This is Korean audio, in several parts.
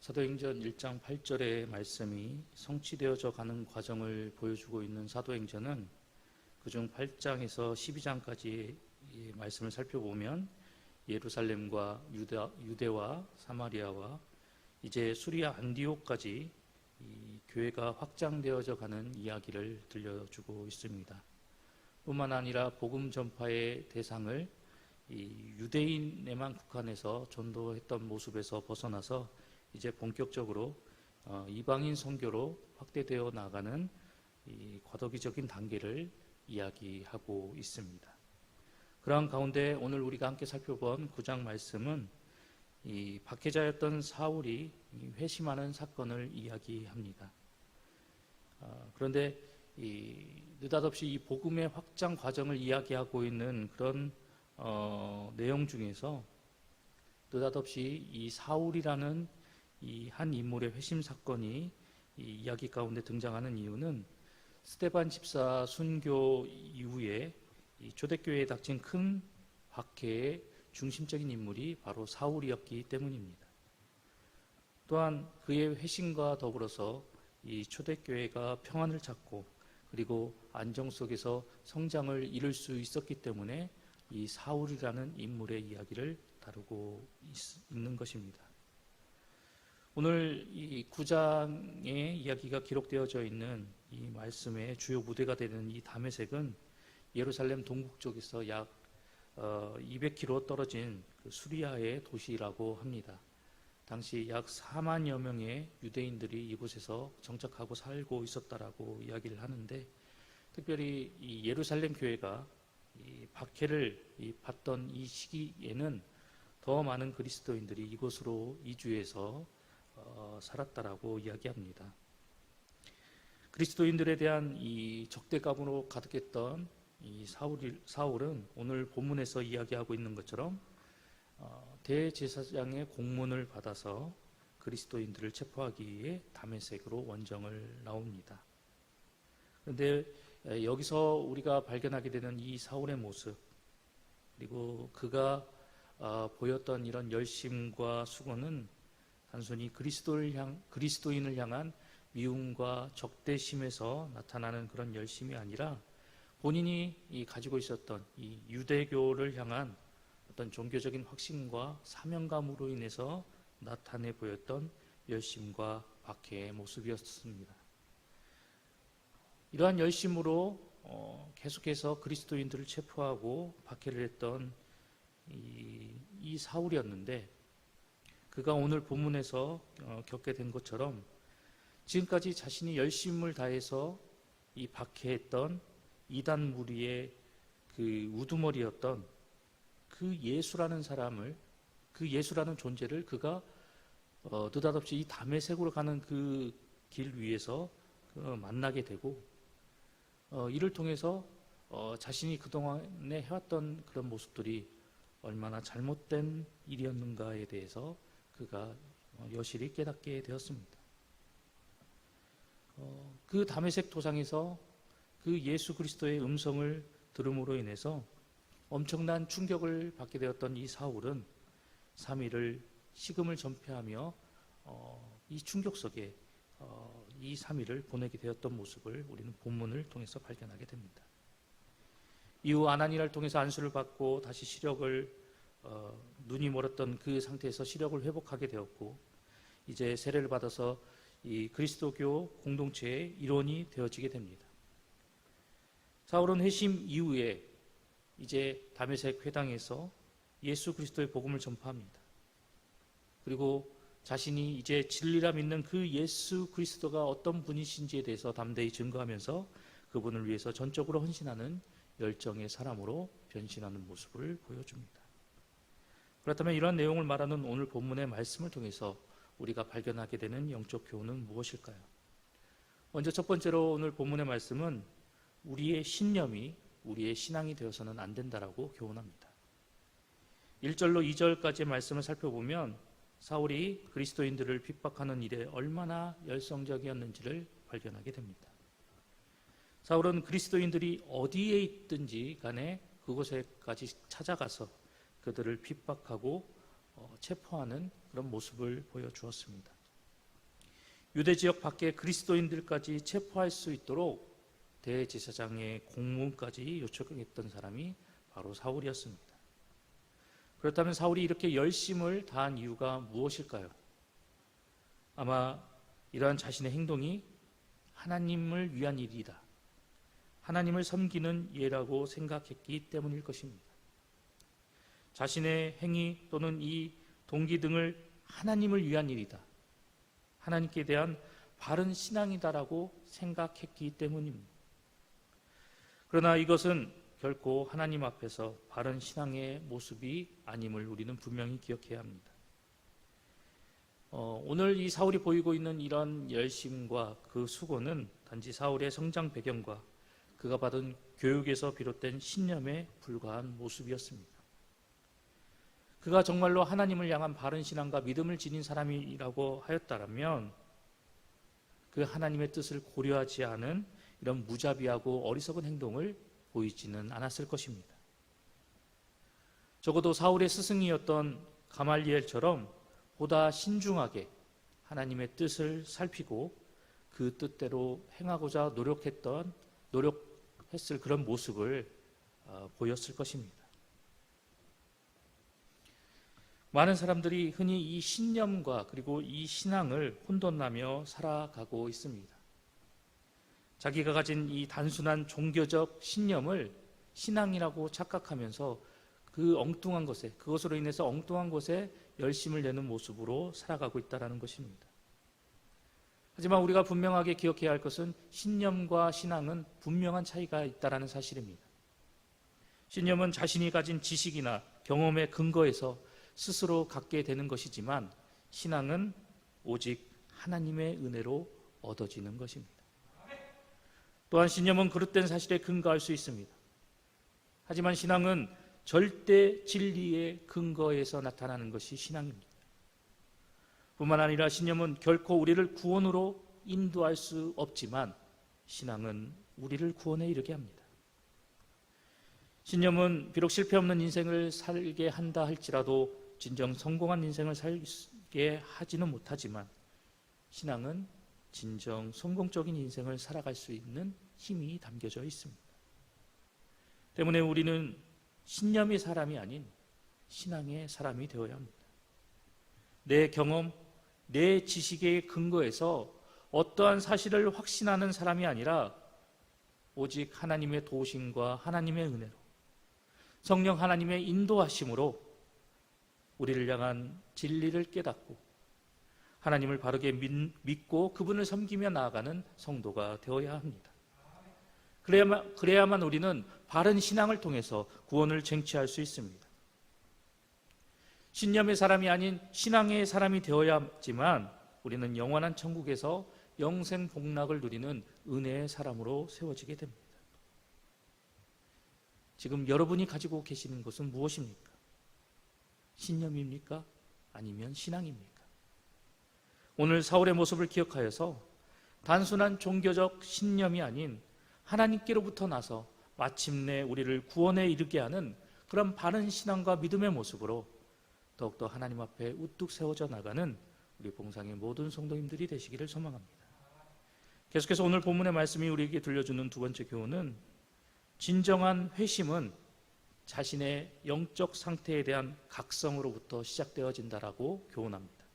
사도행전 1장 8절의 말씀이 성취되어져 가는 과정을 보여주고 있는 사도행전은 그중 8장에서 12장까지의 말씀을 살펴보면 예루살렘과 유대와 사마리아와 이제 수리아 안디옥까지 이 교회가 확장되어져 가는 이야기를 들려주고 있습니다. 뿐만 아니라 복음 전파의 대상을 이 유대인에만 국한해서 전도했던 모습에서 벗어나서 이제 본격적으로 이방인 선교로 확대되어 나가는 이 과도기적인 단계를 이야기하고 있습니다. 그러한 가운데 오늘 우리가 함께 살펴본 9장 말씀은 이 박해자였던 사울이 회심하는 사건을 이야기합니다. 그런데 느닷없이 이 복음의 확장 과정을 이야기하고 있는 그런 내용 중에서 느닷없이 이 사울이라는 이 한 인물의 회심 사건이 이 이야기 가운데 등장하는 이유는 스데반 집사 순교 이후에 이 초대교회에 닥친 큰 박해의 중심적인 인물이 바로 사울이었기 때문입니다. 또한 그의 회심과 더불어서 이 초대교회가 평안을 찾고 그리고 안정 속에서 성장을 이룰 수 있었기 때문에 이 사울이라는 인물의 이야기를 다루고 있는 것입니다. 오늘 이 9장의 이야기가 기록되어져 있는 이 말씀의 주요 무대가 되는 이 다메섹은 예루살렘 동북쪽에서 약 200km 떨어진 그 수리아의 도시라고 합니다. 당시 약 4만여 명의 유대인들이 이곳에서 정착하고 살고 있었다라고 이야기를 하는데, 특별히 이 예루살렘 교회가 이 박해를 받던 이 시기에는 더 많은 그리스도인들이 이곳으로 이주해서 살았다라고 이야기합니다. 그리스도인들에 대한 이 적대감으로 가득했던 이 사울은 오늘 본문에서 이야기하고 있는 것처럼 대제사장의 공문을 받아서 그리스도인들을 체포하기 위해 다메섹으로 원정을 나옵니다. 그런데 여기서 우리가 발견하게 되는 이 사울의 모습, 그리고 그가 보였던 이런 열심과 수고는 단순히 그리스도인을 향한 미움과 적대심에서 나타나는 그런 열심이 아니라 본인이 가지고 있었던 이 유대교를 향한 어떤 종교적인 확신과 사명감으로 인해서 나타내 보였던 열심과 박해의 모습이었습니다. 이러한 열심으로 계속해서 그리스도인들을 체포하고 박해를 했던 이 사울이었는데, 그가 오늘 본문에서 겪게 된 것처럼 지금까지 자신이 열심을 다해서 이 박해했던 이단 무리의 그 우두머리였던 그 예수라는 사람을, 그 예수라는 존재를 그가 느닷없이 이 다메섹으로 가는 그 길 위에서 만나게 되고, 이를 통해서 자신이 그동안에 해왔던 그런 모습들이 얼마나 잘못된 일이었는가에 대해서 그가 여실히 깨닫게 되었습니다. 그 다메섹 도상에서 그 예수 그리스도의 음성을 들음으로 인해서 엄청난 충격을 받게 되었던 이 사울은 3일을 식음을 전폐하며 이 충격 속에 이 3일을 보내게 되었던 모습을 우리는 본문을 통해서 발견하게 됩니다. 이후 아나니아를 통해서 안수를 받고 다시 시력을 눈이 멀었던 그 상태에서 시력을 회복하게 되었고, 이제 세례를 받아서 이 그리스도교 공동체의 일원이 되어지게 됩니다. 사울은 회심 이후에 이제 다메섹 회당에서 예수 그리스도의 복음을 전파합니다. 그리고 자신이 이제 진리라 믿는 그 예수 그리스도가 어떤 분이신지에 대해서 담대히 증거하면서 그분을 위해서 전적으로 헌신하는 열정의 사람으로 변신하는 모습을 보여줍니다. 그렇다면 이러한 내용을 말하는 오늘 본문의 말씀을 통해서 우리가 발견하게 되는 영적 교훈은 무엇일까요? 먼저 첫 번째로 오늘 본문의 말씀은 우리의 신념이 우리의 신앙이 되어서는 안 된다라고 교훈합니다. 1절로 2절까지의 말씀을 살펴보면 사울이 그리스도인들을 핍박하는 일에 얼마나 열성적이었는지를 발견하게 됩니다. 사울은 그리스도인들이 어디에 있든지 간에 그곳에까지 찾아가서 그들을 핍박하고 체포하는 그런 모습을 보여주었습니다. 유대 지역 밖의 그리스도인들까지 체포할 수 있도록 대제사장의 공문까지 요청했던 사람이 바로 사울이었습니다. 그렇다면 사울이 이렇게 열심을 다한 이유가 무엇일까요? 아마 이러한 자신의 행동이 하나님을 위한 일이다, 하나님을 섬기는 예라고 생각했기 때문일 것입니다. 자신의 행위 또는 이 동기 등을 하나님을 위한 일이다, 하나님께 대한 바른 신앙이다라고 생각했기 때문입니다. 그러나 이것은 결코 하나님 앞에서 바른 신앙의 모습이 아님을 우리는 분명히 기억해야 합니다. 오늘 이 사울이 보이고 있는 이런 열심과 그 수고는 단지 사울의 성장 배경과 그가 받은 교육에서 비롯된 신념에 불과한 모습이었습니다. 그가 정말로 하나님을 향한 바른 신앙과 믿음을 지닌 사람이라고 하였다면 그 하나님의 뜻을 고려하지 않은 이런 무자비하고 어리석은 행동을 보이지는 않았을 것입니다. 적어도 사울의 스승이었던 가말리엘처럼 보다 신중하게 하나님의 뜻을 살피고 그 뜻대로 행하고자 노력했을 그런 모습을 보였을 것입니다. 많은 사람들이 흔히 이 신념과 그리고 이 신앙을 혼돈하며 살아가고 있습니다. 자기가 가진 이 단순한 종교적 신념을 신앙이라고 착각하면서 그 엉뚱한 것에, 그것으로 인해서 엉뚱한 것에 열심을 내는 모습으로 살아가고 있다는 것입니다. 하지만 우리가 분명하게 기억해야 할 것은 신념과 신앙은 분명한 차이가 있다는 사실입니다. 신념은 자신이 가진 지식이나 경험의 근거에서 스스로 갖게 되는 것이지만 신앙은 오직 하나님의 은혜로 얻어지는 것입니다. 또한 신념은 그릇된 사실에 근거할 수 있습니다. 하지만 신앙은 절대 진리의 근거에서 나타나는 것이 신앙입니다. 뿐만 아니라 신념은 결코 우리를 구원으로 인도할 수 없지만 신앙은 우리를 구원에 이르게 합니다. 신념은 비록 실패 없는 인생을 살게 한다 할지라도 진정 성공한 인생을 살게 하지는 못하지만 신앙은 진정 성공적인 인생을 살아갈 수 있는 힘이 담겨져 있습니다. 때문에 우리는 신념의 사람이 아닌 신앙의 사람이 되어야 합니다. 내 경험, 내 지식의 근거에서 어떠한 사실을 확신하는 사람이 아니라 오직 하나님의 도우심과 하나님의 은혜로 성령 하나님의 인도하심으로 우리를 향한 진리를 깨닫고 하나님을 바르게 믿고 그분을 섬기며 나아가는 성도가 되어야 합니다. 그래야만 우리는 바른 신앙을 통해서 구원을 쟁취할 수 있습니다. 신념의 사람이 아닌 신앙의 사람이 되어야 하지만 우리는 영원한 천국에서 영생 복락을 누리는 은혜의 사람으로 세워지게 됩니다. 지금 여러분이 가지고 계시는 것은 무엇입니까? 신념입니까? 아니면 신앙입니까? 오늘 사울의 모습을 기억하여서 단순한 종교적 신념이 아닌 하나님께로부터 나서 마침내 우리를 구원에 이르게 하는 그런 바른 신앙과 믿음의 모습으로 더욱더 하나님 앞에 우뚝 세워져 나가는 우리 봉상의 모든 성도님들이 되시기를 소망합니다. 계속해서 오늘 본문의 말씀이 우리에게 들려주는 두 번째 교훈은 진정한 회심은 자신의 영적 상태에 대한 각성으로부터 시작되어진다라고 교훈합니다.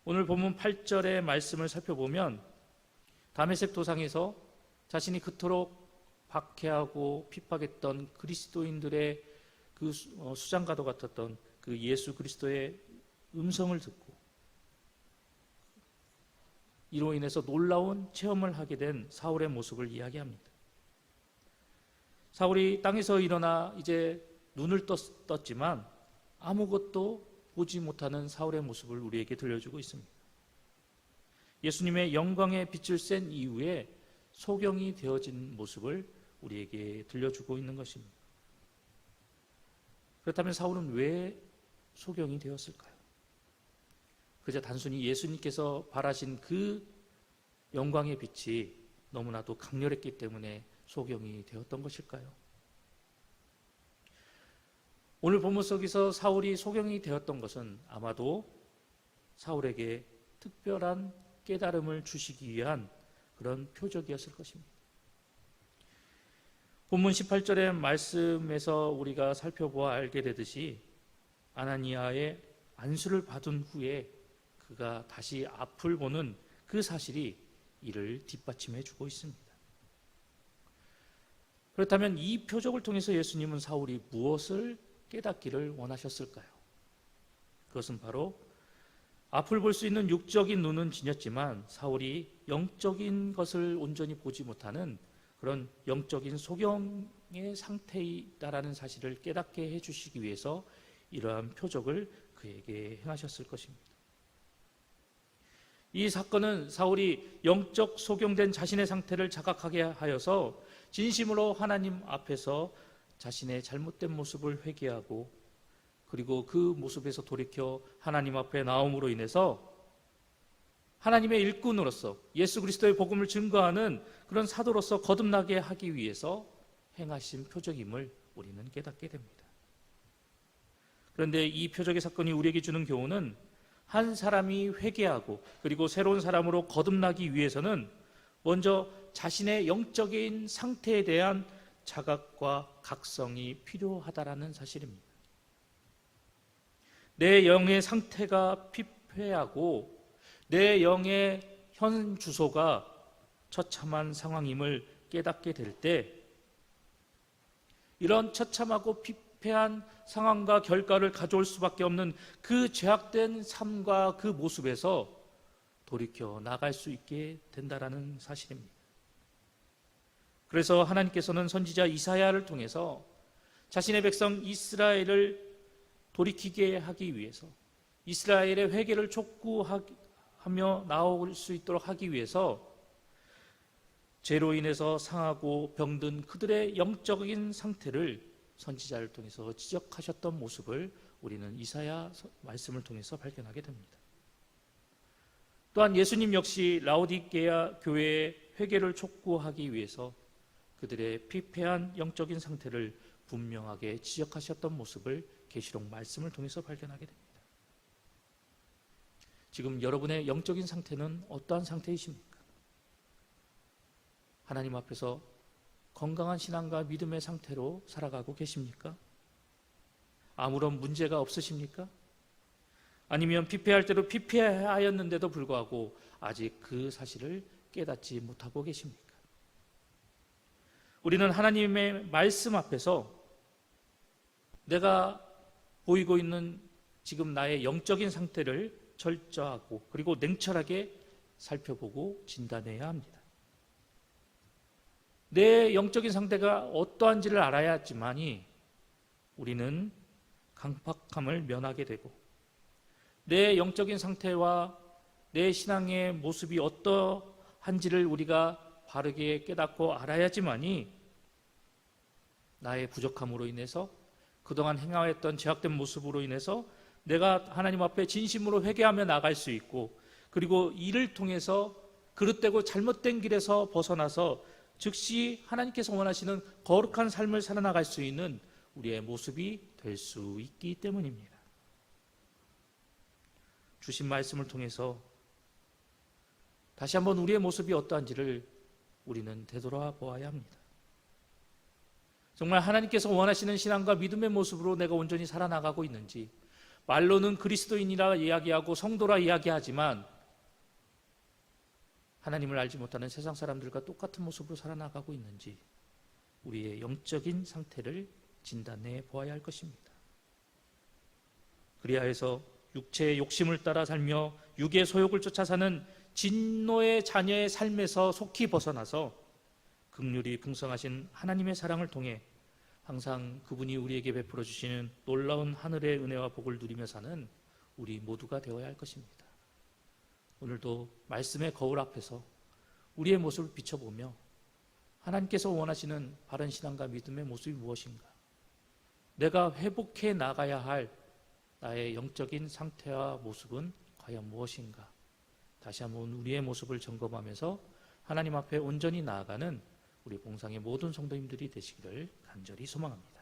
오늘 본문 8절의 말씀을 살펴보면 다메섹 도상에서 자신이 그토록 박해하고 핍박했던 그리스도인들의 그 수장과도 같았던 그 예수 그리스도의 음성을 듣고 이로 인해서 놀라운 체험을 하게 된 사울의 모습을 이야기합니다. 사울이 땅에서 일어나 이제 눈을 떴지만 아무것도 보지 못하는 사울의 모습을 우리에게 들려주고 있습니다. 예수님의 영광의 빛을 쐰 이후에 소경이 되어진 모습을 우리에게 들려주고 있는 것입니다. 그렇다면 사울은 왜 소경이 되었을까요? 그저 단순히 예수님께서 바라신 그 영광의 빛이 너무나도 강렬했기 때문에 소경이 되었던 것일까요? 오늘 본문 속에서 사울이 소경이 되었던 것은 아마도 사울에게 특별한 깨달음을 주시기 위한 그런 표적이었을 것입니다. 본문 18절의 말씀에서 우리가 살펴보아 알게 되듯이 아나니아의 안수를 받은 후에 그가 다시 앞을 보는 그 사실이 이를 뒷받침해 주고 있습니다. 그렇다면 이 표적을 통해서 예수님은 사울이 무엇을 깨닫기를 원하셨을까요? 그것은 바로 앞을 볼 수 있는 육적인 눈은 지녔지만 사울이 영적인 것을 온전히 보지 못하는 그런 영적인 소경의 상태이다라는 사실을 깨닫게 해주시기 위해서 이러한 표적을 그에게 행하셨을 것입니다. 이 사건은 사울이 영적 소경된 자신의 상태를 자각하게 하여서 진심으로 하나님 앞에서 자신의 잘못된 모습을 회개하고 그리고 그 모습에서 돌이켜 하나님 앞에 나옴으로 인해서 하나님의 일꾼으로서 예수 그리스도의 복음을 증거하는 그런 사도로서 거듭나게 하기 위해서 행하신 표적임을 우리는 깨닫게 됩니다. 그런데 이 표적의 사건이 우리에게 주는 교훈은 한 사람이 회개하고 그리고 새로운 사람으로 거듭나기 위해서는 먼저 자신의 영적인 상태에 대한 자각과 각성이 필요하다라는 사실입니다. 내 영의 상태가 피폐하고 내 영의 현 주소가 처참한 상황임을 깨닫게 될 때 이런 처참하고 피폐한 상황과 결과를 가져올 수밖에 없는 그 죄악된 삶과 그 모습에서 돌이켜 나갈 수 있게 된다라는 사실입니다. 그래서 하나님께서는 선지자 이사야를 통해서 자신의 백성 이스라엘을 돌이키게 하기 위해서 이스라엘의 회개를 촉구하며 나올 수 있도록 하기 위해서 죄로 인해서 상하고 병든 그들의 영적인 상태를 선지자를 통해서 지적하셨던 모습을 우리는 이사야 말씀을 통해서 발견하게 됩니다. 또한 예수님 역시 라오디게아 교회의 회개를 촉구하기 위해서 그들의 피폐한 영적인 상태를 분명하게 지적하셨던 모습을 계시록 말씀을 통해서 발견하게 됩니다. 지금 여러분의 영적인 상태는 어떠한 상태이십니까? 하나님 앞에서 건강한 신앙과 믿음의 상태로 살아가고 계십니까? 아무런 문제가 없으십니까? 아니면 피폐할 대로 피폐하였는데도 불구하고 아직 그 사실을 깨닫지 못하고 계십니까? 우리는 하나님의 말씀 앞에서 내가 보이고 있는 지금 나의 영적인 상태를 철저하고 그리고 냉철하게 살펴보고 진단해야 합니다. 내 영적인 상태가 어떠한지를 알아야지만이 우리는 강팍함을 면하게 되고 내 영적인 상태와 내 신앙의 모습이 어떠한지를 우리가 바르게 깨닫고 알아야지만이 나의 부족함으로 인해서 그동안 행하였던 죄악된 모습으로 인해서 내가 하나님 앞에 진심으로 회개하며 나갈 수 있고 그리고 이를 통해서 그릇되고 잘못된 길에서 벗어나서 즉시 하나님께서 원하시는 거룩한 삶을 살아나갈 수 있는 우리의 모습이 될 수 있기 때문입니다. 주신 말씀을 통해서 다시 한번 우리의 모습이 어떠한지를 우리는 되돌아보아야 합니다. 정말 하나님께서 원하시는 신앙과 믿음의 모습으로 내가 온전히 살아나가고 있는지, 말로는 그리스도인이라 이야기하고 성도라 이야기하지만 하나님을 알지 못하는 세상 사람들과 똑같은 모습으로 살아나가고 있는지 우리의 영적인 상태를 진단해 보아야 할 것입니다. 그리하여서 육체의 욕심을 따라 살며 육의 소욕을 쫓아 사는 진노의 자녀의 삶에서 속히 벗어나서 긍휼이 풍성하신 하나님의 사랑을 통해 항상 그분이 우리에게 베풀어 주시는 놀라운 하늘의 은혜와 복을 누리며 사는 우리 모두가 되어야 할 것입니다. 오늘도 말씀의 거울 앞에서 우리의 모습을 비춰보며 하나님께서 원하시는 바른 신앙과 믿음의 모습이 무엇인가, 내가 회복해 나가야 할 나의 영적인 상태와 모습은 과연 무엇인가, 다시 한번 우리의 모습을 점검하면서 하나님 앞에 온전히 나아가는 우리 봉상의 모든 성도님들이 되시기를 간절히 소망합니다.